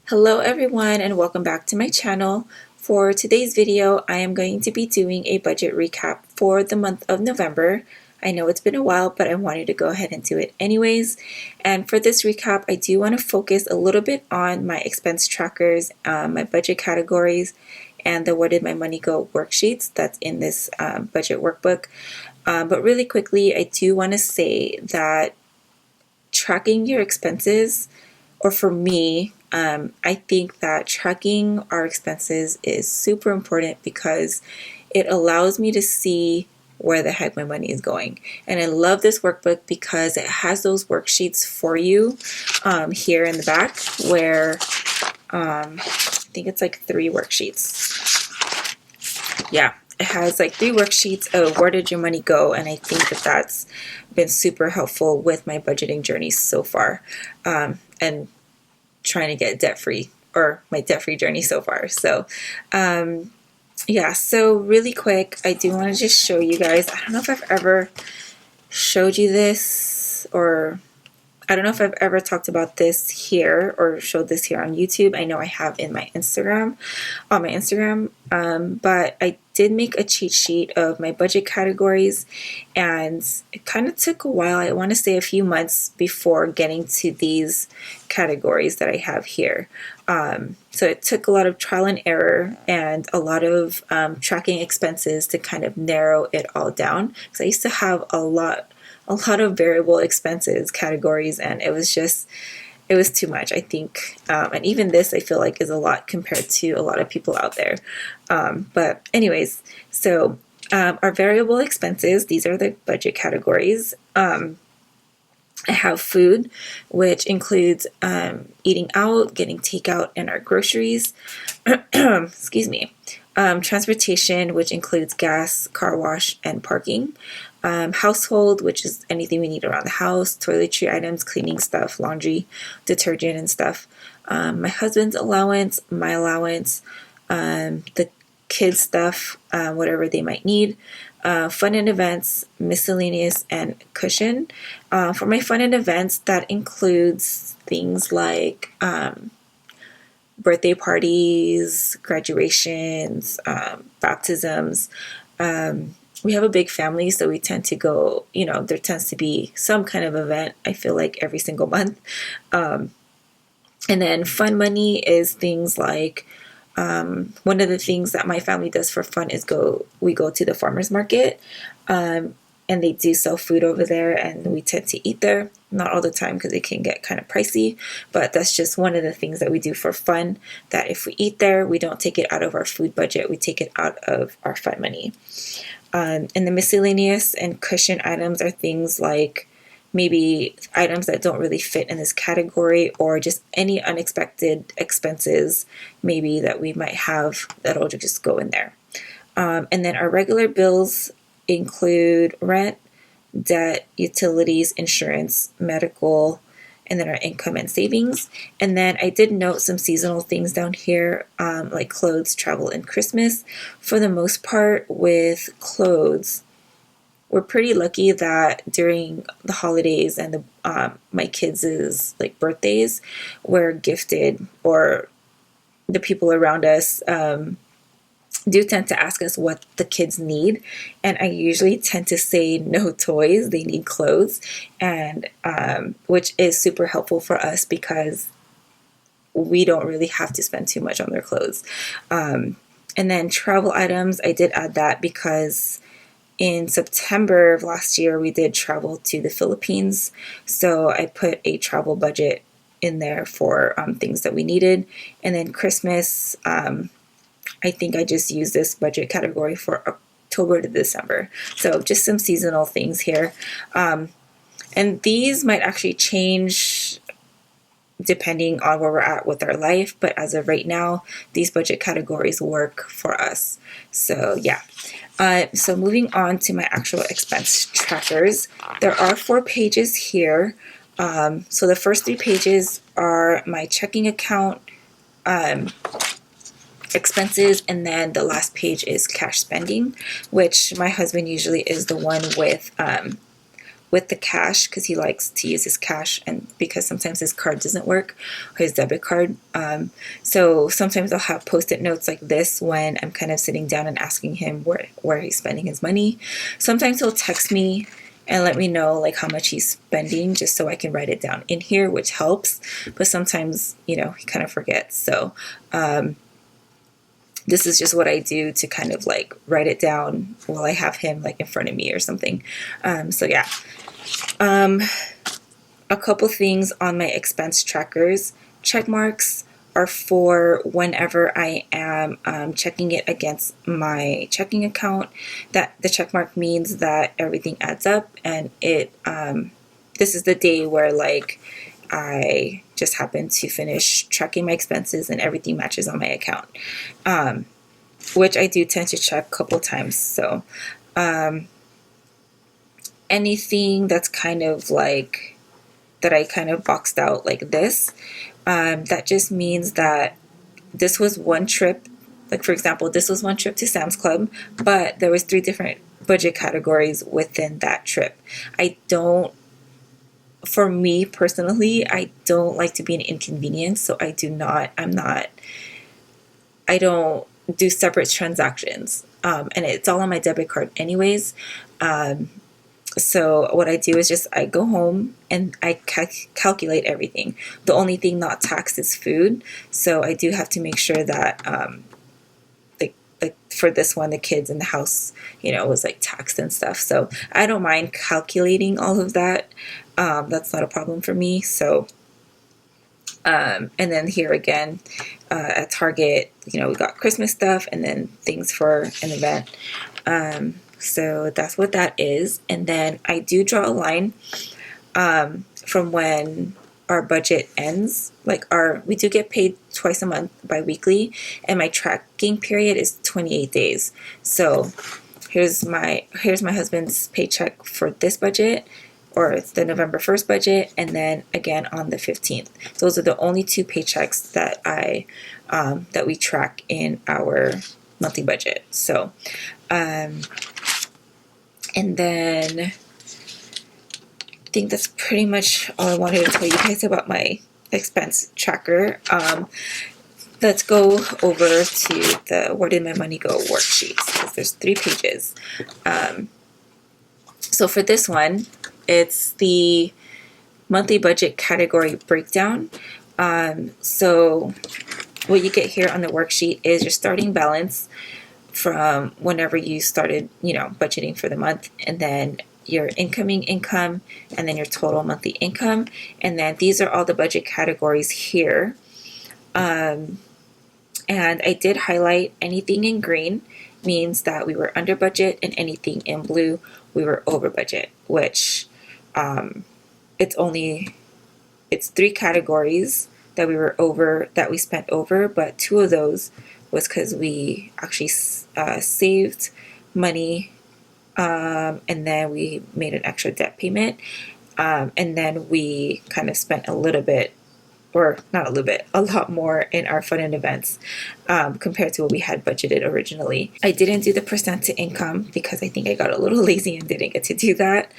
Hello everyone and welcome back to my channel. For today's video, I am going to be doing a budget recap for the month of November. I know it's been a while, but I wanted to go ahead and do it anyways. And for this recap, I do want to focus a little bit on my expense trackers, my budget categories, and the Where Did My Money Go worksheets that's in this budget workbook. But really quickly, I do want to say that tracking your expenses, or for me, I think that tracking our expenses is super important because it allows me to see where the heck my money is going. And I love this workbook because it has those worksheets for you here in the back where I think it's like 3 worksheets. Yeah, it has like 3 worksheets of where did your money go, and I think that that's been super helpful with my budgeting journey so far, and trying to get debt free, or my debt free journey so far. So yeah, so really quick, I do want to just show you guys. I don't know if I've ever showed you this, or I don't know if I've ever talked about this here or showed this here on YouTube. I know I have in my Instagram, but I did make a cheat sheet of my budget categories, and it kind of took a while. I want to say a few months before getting to these categories that I have here. So it took a lot of trial and error and a lot of tracking expenses to kind of narrow it all down. Because I used to have a lot of variable expenses categories, and it was too much, I think. And even this, I feel like, is a lot compared to a lot of people out there. But anyways, so our variable expenses, these are the budget categories. I have food, which includes eating out, getting takeout, and our groceries. Excuse me. Transportation, which includes gas, car wash, and parking. Household, which is anything we need around the house, toiletry items, cleaning stuff, laundry, detergent, and stuff. My husband's allowance, my allowance, the kids' stuff, whatever they might need. Fun and events, miscellaneous, and cushion. For my fun and events, that includes things like birthday parties, graduations, baptisms. We have a big family, so we tend to go, there tends to be some kind of event, I feel like, every single month. And then fun money is things like, one of the things that my family does for fun is we go to the farmer's market, and they do sell food over there, and we tend to eat there. Not all the time because it can get kind of pricey, but that's just one of the things that we do for fun, that if we eat there, we don't take it out of our food budget, we take it out of our fun money. And the miscellaneous and cushion items are things like maybe items that don't really fit in this category, or just any unexpected expenses maybe that we might have that'll just go in there. And then our regular bills include rent, debt, utilities, insurance, medical, and then our income and savings. And then I did note some seasonal things down here, like clothes, travel, and Christmas. For the most part, with clothes, we're pretty lucky that during the holidays and my kids' like birthdays, we're gifted, or the people around us do tend to ask us what the kids need, and I usually tend to say no toys, they need clothes, and which is super helpful for us because we don't really have to spend too much on their clothes. And then travel items, I did add that because in September of last year we did travel to the Philippines, so I put a travel budget in there for things that we needed. And then Christmas, I think I just used this budget category for October to December. So just some seasonal things here. And these might actually change depending on where we're at with our life. But as of right now, these budget categories work for us. So yeah. So moving on to my actual expense trackers. There are 4 pages here. So the first 3 pages are my checking account, expenses, and then the last page is cash spending, which my husband usually is the one with with the cash, because he likes to use his cash, and because sometimes his card doesn't work, or his debit card. So sometimes I'll have post-it notes like this when I'm kind of sitting down and asking him where he's spending his money. Sometimes he'll text me and let me know like how much he's spending, just so I can write it down in here, which helps. But sometimes, he kind of forgets. So this is just what I do to kind of like write it down while I have him like in front of me or something. So yeah. A couple things on my expense trackers. Check marks are for whenever I am checking it against my checking account. That the check mark means that everything adds up, and this is the day where like I just happen to finish tracking my expenses and everything matches on my account, which I do tend to check a couple times. So anything that's kind of like that I kind of boxed out like this, that just means that this was one trip. Like for example, this was one trip to Sam's Club, but there was 3 different budget categories within that trip. For me personally, I don't like to be an inconvenience, so I don't do separate transactions. And it's all on my debit card anyways. So what I do is just I go home and I calculate everything. The only thing not taxed is food. So I do have to make sure that like for this one, the kids in the house, was like taxed and stuff. So I don't mind calculating all of that. That's not a problem for me. So and then here again, at Target, we got Christmas stuff and then things for an event. So that's what that is. And then I do draw a line from when our budget ends. We do get paid twice a month bi-weekly, and my tracking period is 28 days. So here's my husband's paycheck for this budget, or the November 1st budget, and then again on the 15th. Those are the only 2 paychecks that that we track in our monthly budget. So and then I think that's pretty much all I wanted to tell you guys about my expense tracker. Let's go over to the Where Did My Money Go worksheet, because there's 3 pages. So for this one, it's the monthly budget category breakdown. So what you get here on the worksheet is your starting balance from whenever you started, budgeting for the month, and then your incoming income, and then your total monthly income. And then these are all the budget categories here. And I did highlight anything in green means that we were under budget, and anything in blue, we were over budget, which it's 3 categories that we spent over, but 2 of those was because we actually saved money, and then we made an extra debt payment, and then we kind of spent a little bit, or not a little bit, a lot more in our fun and events compared to what we had budgeted originally. I didn't do the percent to income because I think I got a little lazy and didn't get to do that,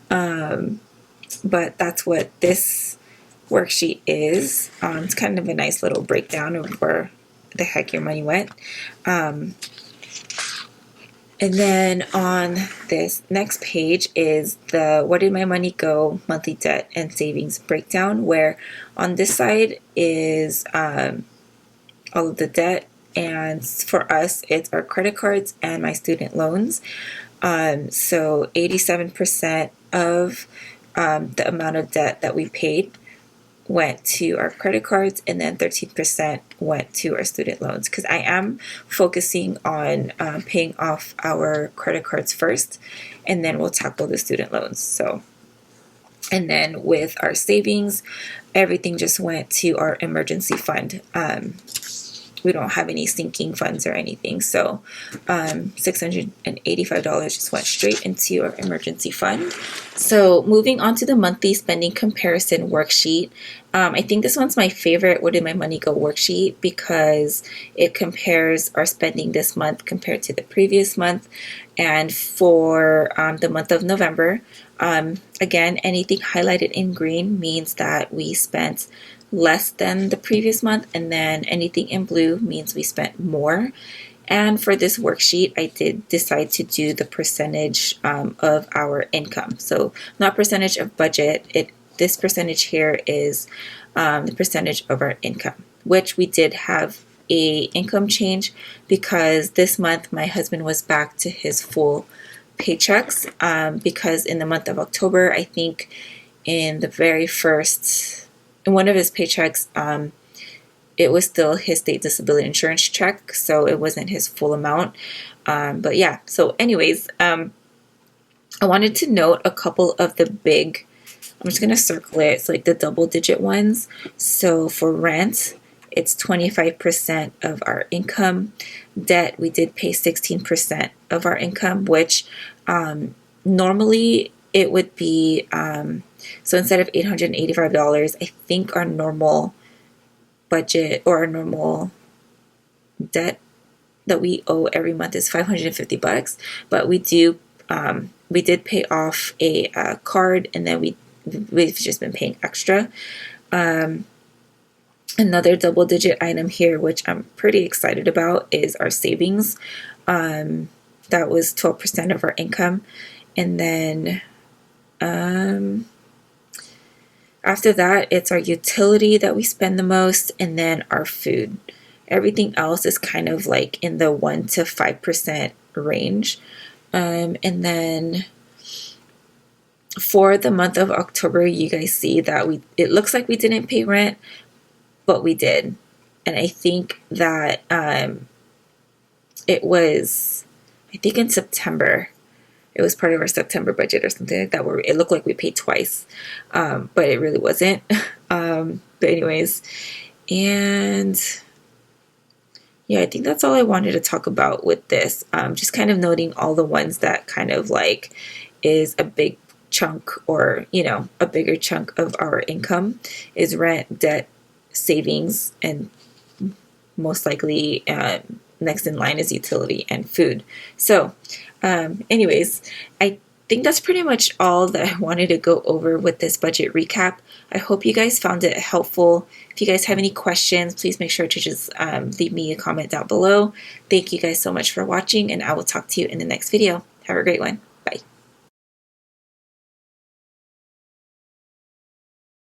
but that's what this worksheet is. It's kind of a nice little breakdown of where the heck your money went. And then on this next page is the Where Did My Money Go monthly debt and savings breakdown, where on this side is all of the debt, and for us it's our credit cards and my student loans. So 87% of the amount of debt that we paid went to our credit cards, and then 13% went to our student loans, because I am focusing on paying off our credit cards first, and then we'll tackle the student loans. So, and then with our savings, everything just went to our emergency fund. we don't have any sinking funds or anything. So $685 just went straight into our emergency fund. So moving on to the monthly spending comparison worksheet. I think this one's my favorite Where Did My Money Go worksheet because it compares our spending this month compared to the previous month. And for the month of November, again, anything highlighted in green means that we spent less than the previous month, and then anything in blue means we spent more. And for this worksheet, I did decide to do the percentage of our income. So not percentage of budget. This percentage here is the percentage of our income, which we did have a income change because this month my husband was back to his full paychecks because in the month of October, I think in one of his paychecks, it was still his state disability insurance check, so it wasn't his full amount. But yeah, so anyways, I wanted to note a couple of the big, I'm just going to circle it, so like the double digit ones. So for rent, it's 25% of our income. Debt, we did pay 16% of our income, which normally it would be, so instead of $885, I think our normal budget or our normal debt that we owe every month is $550. But we did pay off a card, and then we've just been paying extra. Another double digit item here, which I'm pretty excited about, is our savings. That was 12% of our income. And then after that, it's our utility that we spend the most, and then our food. Everything else is kind of like in the 1 to 5% range. And then for the month of October, you guys see that it looks like we didn't pay rent, but we did. And I think that it was, I think in September, it was part of our September budget or something like that, where it looked like we paid twice, but it really wasn't. But anyways, and yeah, I think that's all I wanted to talk about with this. Just kind of noting all the ones that kind of like is a big chunk, or, a bigger chunk of our income is rent, debt, savings, and most likely next in line is utility and food. So anyways, I think that's pretty much all that I wanted to go over with this budget recap. I hope you guys found it helpful. If you guys have any questions, please make sure to just leave me a comment down below. Thank you guys so much for watching, and I will talk to you in the next video. Have a great one.